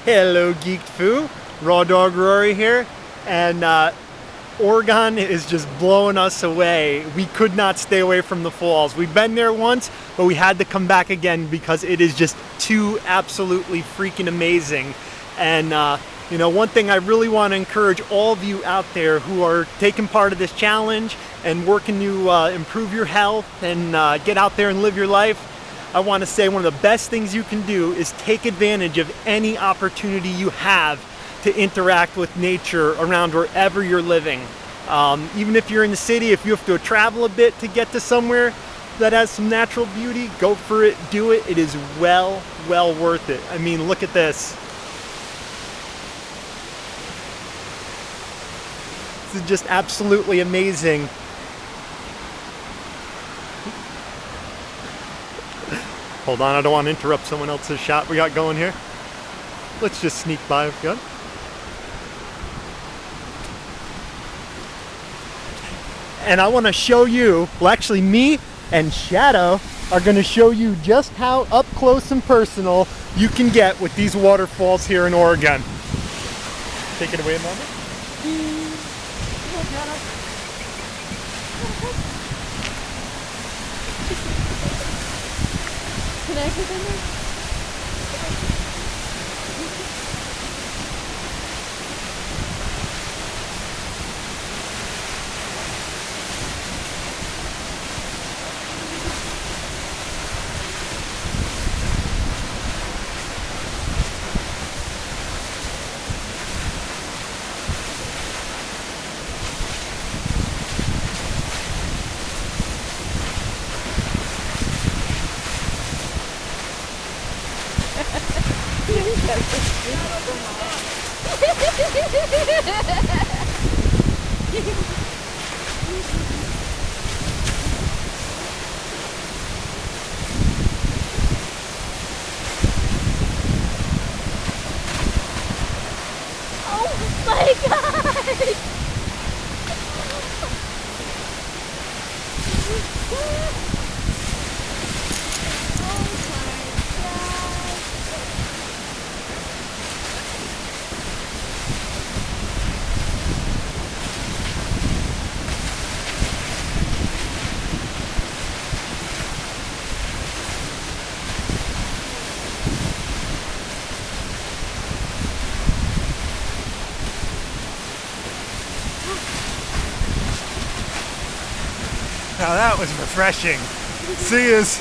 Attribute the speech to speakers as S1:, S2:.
S1: Hello GeekedFu, Raw Dog Rory here, and Oregon is just blowing us away. We could not stay away from the falls. We've been there once, but we had to come back again because it is just too absolutely freaking amazing. And you know, one thing I really want to encourage all of you out there who are taking part of this challenge and working to improve your health and get out there and live your life, I want to say one of the best things you can do is take advantage of any opportunity you have to interact with nature around wherever you're living. Even if you're in the city, if you have to travel a bit to get to somewhere that has some natural beauty, go for it, do it. It is well worth it. I mean, look at this. This is just absolutely amazing. Hold on, I don't want to interrupt someone else's shot we got going here. Let's just sneak by if good. And I want to show you, well actually me and Shadow are going to show you just how up close and personal you can get with these waterfalls here in Oregon. Take it away, Mama. Come on, Shadow.
S2: Can I get in there? Oh my God!
S1: Now that was refreshing. See yous.